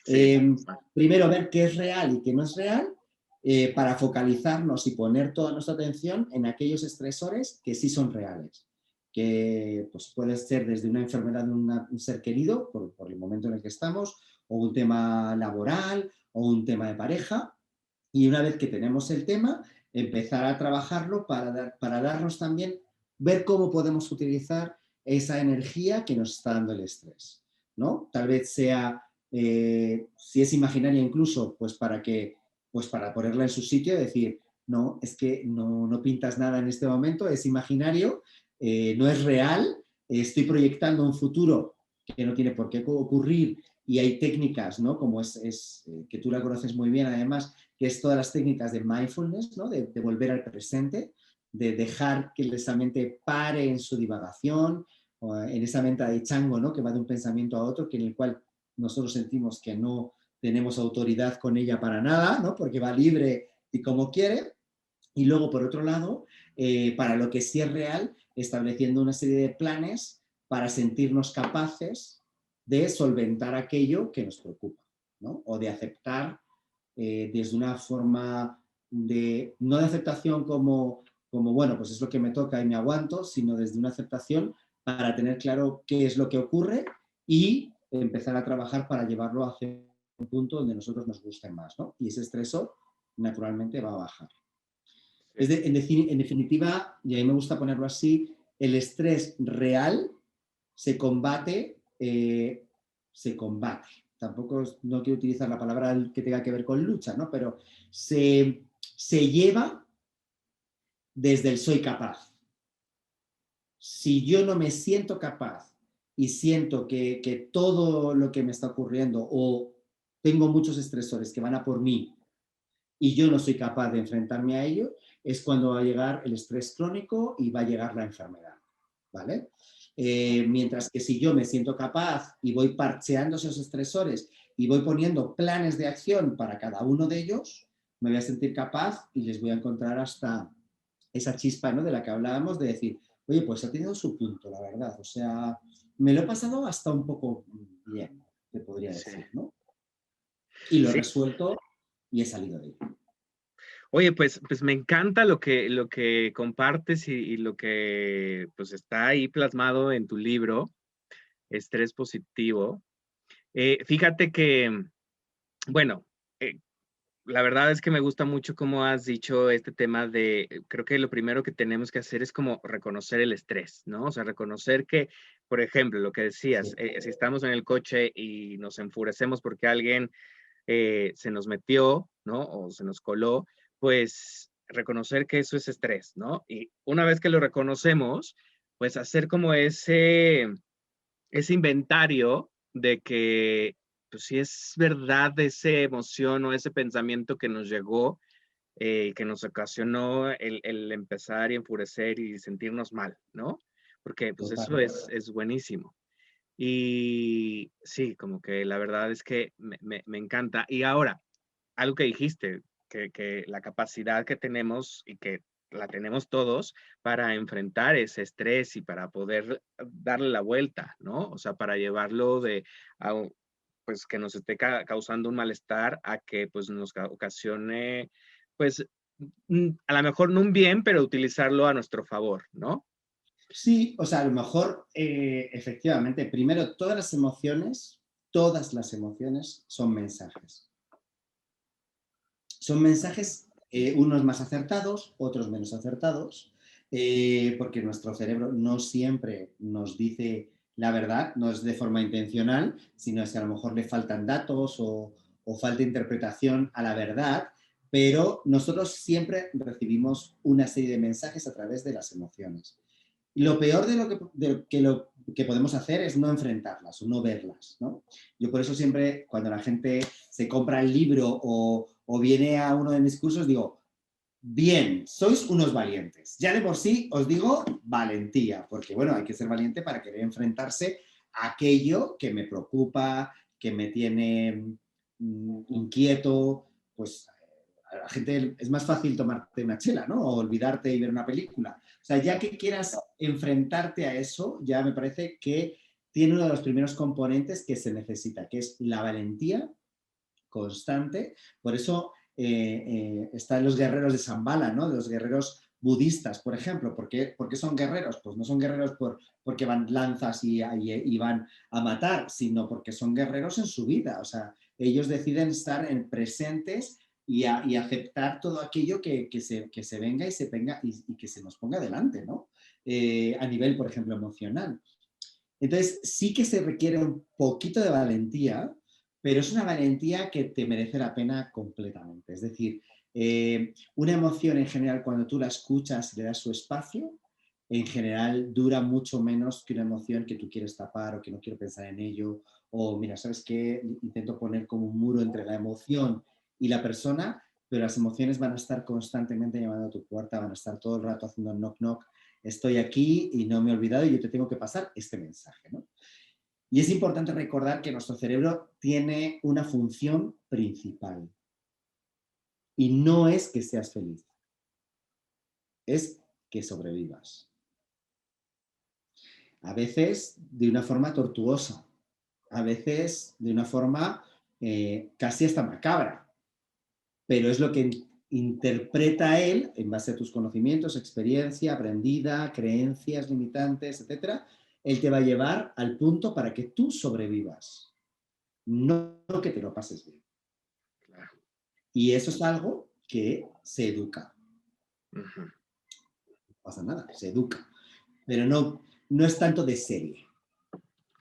sí, Primero, ver qué es real y qué no es real, para focalizarnos y poner toda nuestra atención en aquellos estresores que sí son reales, que pues, puede ser desde una enfermedad de un ser querido, por el momento en el que estamos, o un tema laboral, o un tema de pareja, y una vez que tenemos el tema, empezar a trabajarlo para darnos también, ver cómo podemos utilizar esa energía que nos está dando el estrés, ¿no? Tal vez sea, si es imaginaria incluso, pues para que pues para ponerla en su sitio y decir, no, es que no pintas nada en este momento, es imaginario, no es real, estoy proyectando un futuro que no tiene por qué ocurrir y hay técnicas, ¿no? Como que tú la conoces muy bien además, que es todas las técnicas de mindfulness, ¿no? De volver al presente, de dejar que esa mente pare en su divagación, o en esa mente de chango, ¿no? Que va de un pensamiento a otro, que en el cual nosotros sentimos que no tenemos autoridad con ella para nada, ¿no? Porque va libre y como quiere. Y luego, por otro lado, para lo que sí es real, estableciendo una serie de planes para sentirnos capaces de solventar aquello que nos preocupa, ¿no? O de aceptar desde una forma no de aceptación como, bueno, pues es lo que me toca y me aguanto, sino desde una aceptación para tener claro qué es lo que ocurre y empezar a trabajar para llevarlo hacia un punto donde nosotros nos guste más, ¿no? Y ese estresor naturalmente va a bajar. En definitiva, y a mí me gusta ponerlo así, el estrés real se combate, Tampoco no quiero utilizar la palabra que tenga que ver con lucha, ¿no? Pero se lleva desde el soy capaz. Si yo no me siento capaz y siento que todo lo que me está ocurriendo o tengo muchos estresores que van a por mí y yo no soy capaz de enfrentarme a ello, es cuando va a llegar el estrés crónico y va a llegar la enfermedad, ¿vale? Mientras que si yo me siento capaz y voy parcheando esos estresores y voy poniendo planes de acción para cada uno de ellos, me voy a sentir capaz y les voy a encontrar hasta esa chispa, ¿no? De la que hablábamos, de decir, oye, pues ha tenido su punto, la verdad. O sea, me lo he pasado hasta un poco bien, te podría Sí, decir, ¿no? Y lo he sí. resuelto y he salido de ello. Oye, pues me encanta lo que compartes y lo que pues está ahí plasmado en tu libro, Estrés Positivo. Fíjate que, bueno, eh, la verdad es que me gusta mucho cómo has dicho este tema de, creo que lo primero que tenemos que hacer es como reconocer el estrés, ¿no? O sea, reconocer que, por ejemplo, lo que decías, Sí, si estamos en el coche y nos enfurecemos porque alguien se nos metió, ¿no? O se nos coló, pues reconocer que eso es estrés, ¿no? Y una vez que lo reconocemos, pues hacer como ese inventario de que, pues si es verdad esa emoción o ese pensamiento que nos llegó, que nos ocasionó el empezar y enfurecer y sentirnos mal, ¿no? Porque pues eso totalmente. es buenísimo. Y sí, como que la verdad es que me encanta. Y ahora, algo que dijiste, que la capacidad que tenemos y que la tenemos todos para enfrentar ese estrés y para poder darle la vuelta, ¿no? O sea, para llevarlo pues que nos esté causando un malestar a que pues nos ocasione, pues a lo mejor no un bien, pero utilizarlo a nuestro favor, ¿no? Sí, o sea, a lo mejor, efectivamente, primero, todas las emociones son mensajes. Son mensajes, unos más acertados, otros menos acertados, porque nuestro cerebro no siempre nos dice la verdad, no es de forma intencional, sino es que a lo mejor le faltan datos o falta interpretación a la verdad, pero nosotros siempre recibimos una serie de mensajes a través de las emociones. Lo peor lo que podemos hacer es no enfrentarlas o no verlas, ¿no? Yo por eso siempre, cuando la gente se compra el libro o viene a uno de mis cursos, digo, bien, sois unos valientes. Ya de por sí os digo valentía, porque bueno, hay que ser valiente para querer enfrentarse a aquello que me preocupa, que me tiene inquieto, pues a la gente es más fácil tomarte una chela, ¿no? O olvidarte y ver una película. O sea, ya que quieras enfrentarte a eso, ya me parece que tiene uno de los primeros componentes que se necesita, que es la valentía constante. Por eso están los guerreros de Shambhala, ¿no? Los guerreros budistas, por ejemplo. ¿Por qué son guerreros? Pues no son guerreros porque van lanzas y van a matar, sino porque son guerreros en su vida. O sea, ellos deciden estar presentes y aceptar todo aquello que se venga y que se nos ponga delante, ¿no? A nivel, por ejemplo, emocional. Entonces, sí que se requiere un poquito de valentía, pero es una valentía que te merece la pena completamente. Es decir, una emoción en general, cuando tú la escuchas y le das su espacio, en general dura mucho menos que una emoción que tú quieres tapar o que no quiero pensar en ello. O mira, ¿sabes qué? Intento poner como un muro entre la emoción y la persona, pero las emociones van a estar constantemente llamando a tu puerta, van a estar todo el rato haciendo knock knock. Estoy aquí y no me he olvidado y yo te tengo que pasar este mensaje, ¿no? Y es importante recordar que nuestro cerebro tiene una función principal y no es que seas feliz, es que sobrevivas. A veces de una forma tortuosa, a veces de una forma casi hasta macabra, pero es lo que interpreta él en base a tus conocimientos, experiencia aprendida, creencias limitantes, etcétera. Él te va a llevar al punto para que tú sobrevivas, no que te lo pases bien. Claro. Y eso es algo que se educa. Ujú. No pasa nada, se educa. Pero no es tanto de serie.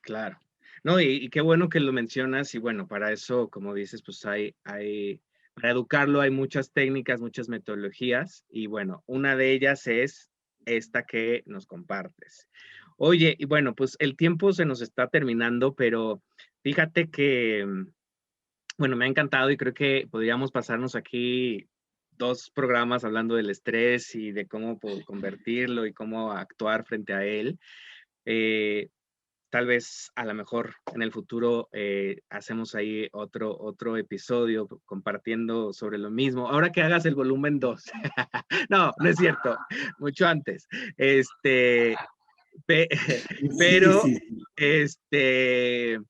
Claro. No, y qué bueno que lo mencionas y bueno, para eso, como dices, pues para educarlo hay muchas técnicas, muchas metodologías y bueno, una de ellas es esta que nos compartes. Oye, y bueno, pues el tiempo se nos está terminando, pero fíjate que, bueno, me ha encantado y creo que podríamos pasarnos aquí 2 programas hablando del estrés y de cómo convertirlo y cómo actuar frente a él. Eh, Tal vez a lo mejor en el futuro hacemos ahí otro episodio compartiendo sobre lo mismo. Ahora que hagas el volumen 2. No, no es cierto. Mucho antes. Este, pe- Sí, pero, sí, sí. este,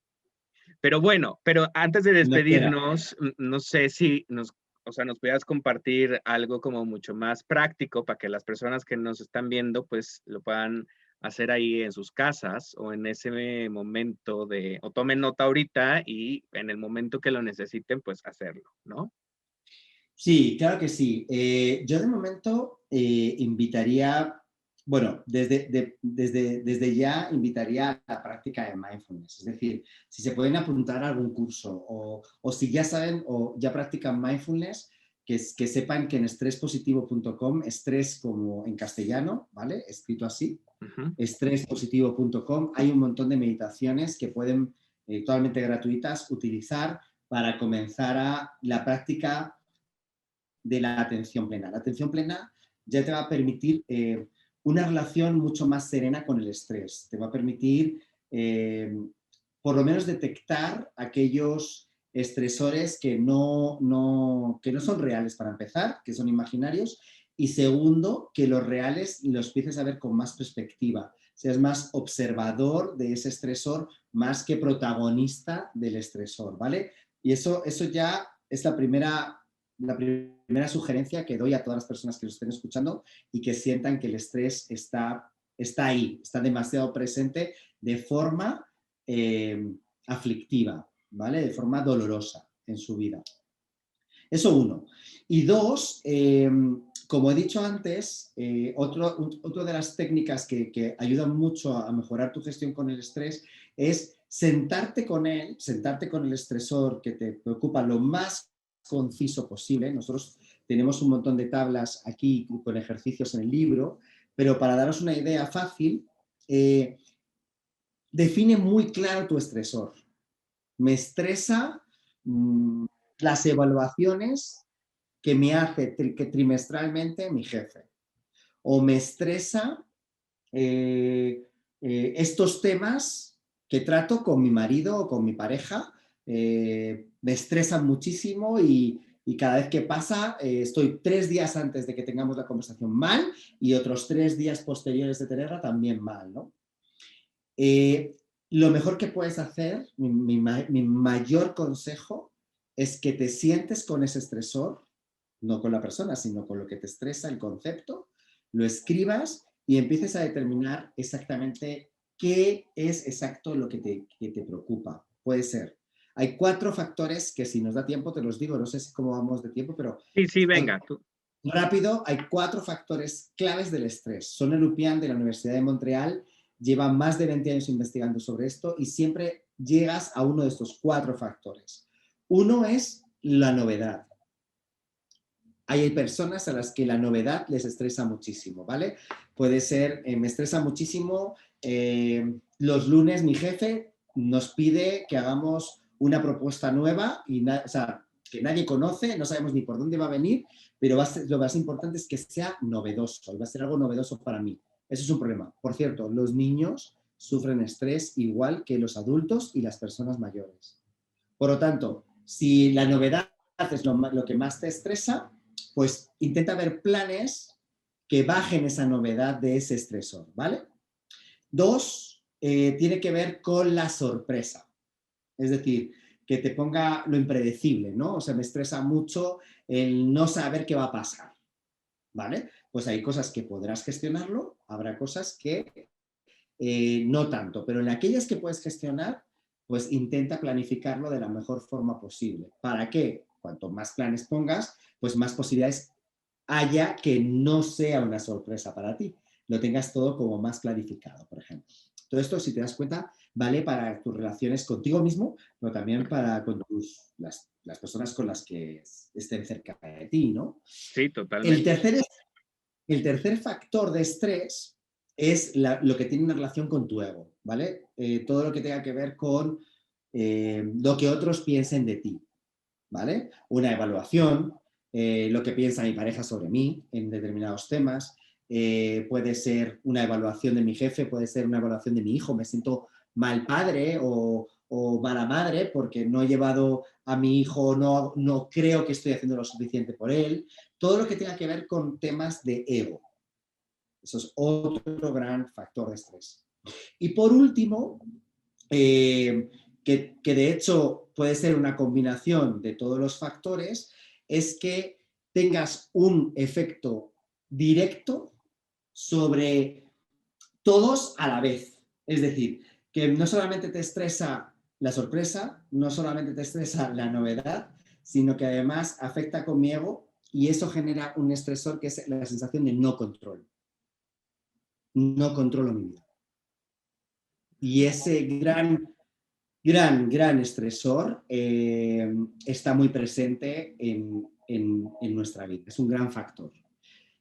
pero bueno, pero antes de Cuando quiera. despedirnos, no sé si o sea, nos pudieras compartir algo como mucho más práctico para que las personas que nos están viendo, pues lo puedan hacer ahí en sus casas o en ese momento o tomen nota ahorita y en el momento que lo necesiten, pues hacerlo, ¿no? Sí, claro que sí. Yo de momento invitaría, bueno, desde ya invitaría a la práctica de mindfulness. Es decir, si se pueden apuntar a algún curso o si ya saben o ya practican mindfulness, que sepan que en estréspositivo.com, estrés como en castellano, ¿vale? Escrito así, Ujú. estréspositivo.com, hay un montón de meditaciones que pueden, totalmente gratuitas, utilizar para comenzar la práctica de la atención plena. La atención plena ya te va a permitir una relación mucho más serena con el estrés. Te va a permitir, por lo menos, detectar aquellos estresores que no son reales para empezar, que son imaginarios, y segundo, que los reales los empieces a ver con más perspectiva. Seas más observador de ese estresor más que protagonista del estresor, ¿vale? Y eso ya es la primera sugerencia que doy a todas las personas que lo estén escuchando y que sientan que el estrés está ahí, está demasiado presente de forma aflictiva, ¿vale? De forma dolorosa en su vida. Eso uno. Y dos, como he dicho antes, otra de las técnicas que ayudan mucho a mejorar tu gestión con el estrés es sentarte con él, sentarte con el estresor que te preocupa lo más conciso posible. Nosotros tenemos un montón de tablas aquí con ejercicios en el libro, pero para daros una idea fácil, define muy claro tu estresor. Me estresa las evaluaciones que me hace que trimestralmente mi jefe. O me estresa estos temas que trato con mi marido o con mi pareja, me estresan muchísimo y cada vez que pasa estoy 3 días antes de que tengamos la conversación mal y otros 3 días posteriores de tenerla también mal, ¿no? Lo mejor que puedes hacer, mi mayor consejo, es que te sientes con ese estresor, no con la persona, sino con lo que te estresa, el concepto, lo escribas y empieces a determinar exactamente qué es exacto lo que te preocupa. Puede ser. Hay 4 factores que si nos da tiempo te los digo, no sé cómo vamos de tiempo, pero Sí, sí, hay, venga, tú. rápido, hay 4 factores claves del estrés. Sonia Lupián de la Universidad de Montreal lleva más de 20 años investigando sobre esto y siempre llegas a uno de estos 4 factores. Uno es la novedad. Hay personas a las que la novedad les estresa muchísimo, ¿vale? Puede ser, me estresa muchísimo, los lunes mi jefe nos pide que hagamos una propuesta nueva y o sea, que nadie conoce, no sabemos ni por dónde va a venir, pero lo más importante es que sea novedoso, y va a ser algo novedoso para mí. Eso es un problema. Por cierto, los niños sufren estrés igual que los adultos y las personas mayores. Por lo tanto, si la novedad es lo que más te estresa, pues intenta ver planes que bajen esa novedad de ese estresor, ¿vale? 2, tiene que ver con la sorpresa. Es decir, que te ponga lo impredecible, ¿no? O sea, me estresa mucho el no saber qué va a pasar, ¿vale? Pues hay cosas que podrás gestionarlo, habrá cosas que no tanto, pero en aquellas que puedes gestionar, pues intenta planificarlo de la mejor forma posible. ¿Para qué? Cuanto más planes pongas, pues más posibilidades haya que no sea una sorpresa para ti. Lo tengas todo como más planificado, por ejemplo. Todo esto, si te das cuenta, vale para tus relaciones contigo mismo, pero también para con las personas con las que estén cerca de ti, ¿no? Sí, El totalmente. tercer factor de estrés es lo que tiene una relación con tu ego, ¿vale? Todo lo que tenga que ver con lo que otros piensen de ti, ¿vale? Una evaluación, lo que piensa mi pareja sobre mí en determinados temas, puede ser una evaluación de mi jefe, puede ser una evaluación de mi hijo, me siento mal padre o mala madre porque no he llevado a mi hijo, no creo que estoy haciendo lo suficiente por él, todo lo que tenga que ver con temas de ego. Eso es otro gran factor de estrés. Y por último, que de hecho puede ser una combinación de todos los factores, es que tengas un efecto directo sobre todos a la vez. Es decir, que no solamente te estresa la sorpresa, no solamente te estresa la novedad, sino que además afecta con mi ego y eso genera un estresor que es la sensación de no control. No controlo mi vida. Y ese gran estresor está muy presente en nuestra vida. Es un gran factor.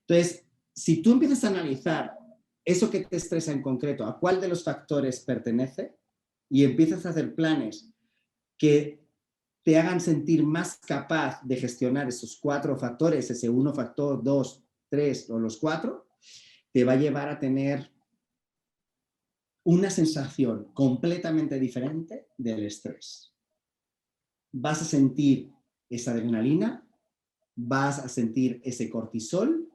Entonces, si tú empiezas a analizar eso que te estresa en concreto, a cuál de los factores pertenece, y empiezas a hacer planes que te hagan sentir más capaz de gestionar esos 4 factores, ese 1 factor, 2, 3 o los 4, te va a llevar a tener una sensación completamente diferente del estrés. Vas a sentir esa adrenalina, vas a sentir ese cortisol,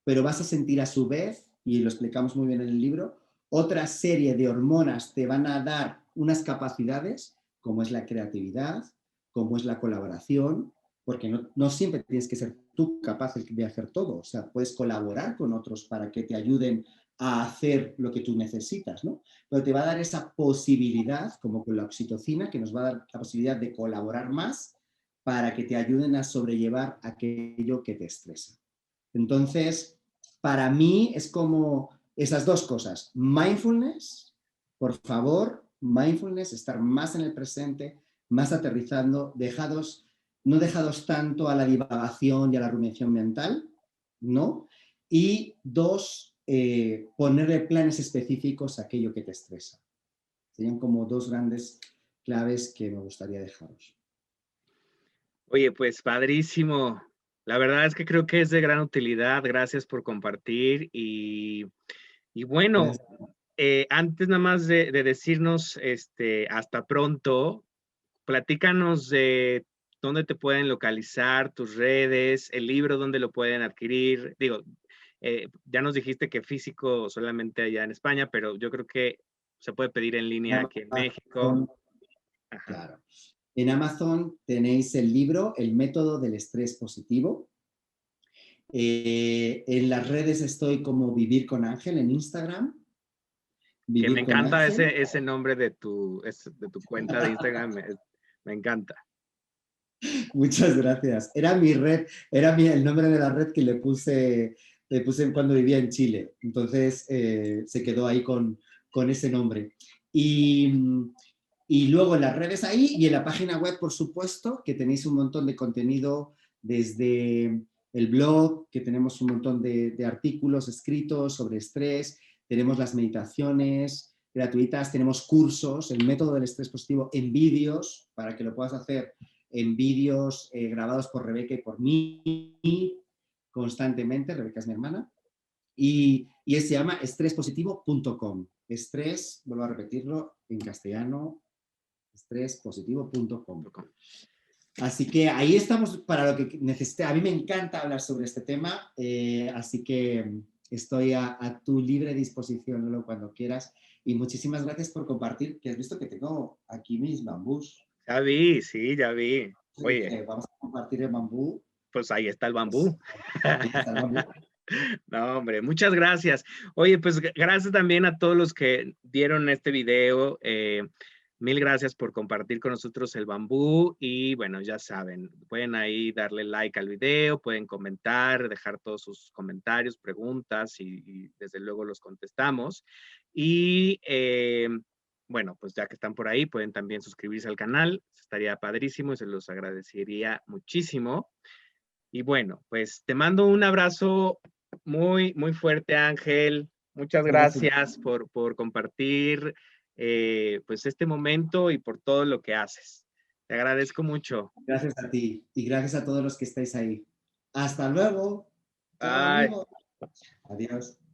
pero vas a sentir a su vez, y lo explicamos muy bien en el libro, otra serie de hormonas te van a dar unas capacidades, como es la creatividad, como es la colaboración, porque no siempre tienes que ser tú capaz de hacer todo, o sea, puedes colaborar con otros para que te ayuden a hacer lo que tú necesitas, ¿no? Pero te va a dar esa posibilidad, como con la oxitocina, que nos va a dar la posibilidad de colaborar más para que te ayuden a sobrellevar aquello que te estresa. Entonces, para mí es como esas dos cosas. Mindfulness, por favor, mindfulness, estar más en el presente, más aterrizando, no dejados tanto a la divagación y a la rumiación mental, ¿no? Y 2, ponerle planes específicos a aquello que te estresa. Serían como 2 grandes claves que me gustaría dejaros. Oye, pues padrísimo. La verdad es que creo que es de gran utilidad. Gracias por compartir. Y bueno, Gracias. antes nada más de decirnos hasta pronto, platícanos de dónde te pueden localizar, tus redes, el libro, dónde lo pueden adquirir. Digo, ya nos dijiste que físico solamente allá en España, pero yo creo que se puede pedir en línea aquí en México. Amazon, Ajá. claro. En Amazon tenéis el libro El método del estrés positivo. En las redes estoy como Vivir con Ángel en Instagram. Que me Vivir con encanta Ángel. ese nombre de tu cuenta de Instagram, me encanta. Muchas gracias. Era mi red, el nombre de la red que le puse cuando vivía en Chile. Entonces se quedó ahí con ese nombre. Y Y luego en las redes ahí y en la página web, por supuesto, que tenéis un montón de contenido desde el blog, que tenemos un montón de artículos escritos sobre estrés, tenemos las meditaciones gratuitas, tenemos cursos, el método del estrés positivo en vídeos, para que lo puedas hacer en vídeos grabados por Rebeca y por mí constantemente. Rebeca es mi hermana. Y se llama estrespositivo.com. Estrés, vuelvo a repetirlo en castellano, estrespositivo.com. Así que ahí estamos para lo que necesite. A mí me encanta hablar sobre este tema, así que estoy a tu libre disposición, Lolo, cuando quieras. Y muchísimas gracias por compartir, que has visto que tengo aquí mis bambús. Ya vi, sí, ya vi. Oye, Vamos a compartir el bambú. pues ahí está el Pues, bambú. ahí está el bambú. No, hombre, muchas gracias. Oye, pues gracias también a todos los que dieron este video. Mil gracias por compartir con nosotros el bambú y bueno, ya saben, pueden ahí darle like al video, pueden comentar, dejar todos sus comentarios, preguntas y desde luego los contestamos. Y bueno, pues ya que están por ahí, pueden también suscribirse al canal, estaría padrísimo y se los agradecería muchísimo. Y bueno, pues te mando un abrazo muy, muy fuerte, Ángel. Muchas Gracias. gracias por compartir pues este momento y por todo lo que haces. Te agradezco mucho. Gracias a ti y gracias a todos los que estáis ahí. Hasta luego. Chao, Bye. amigos. Adiós.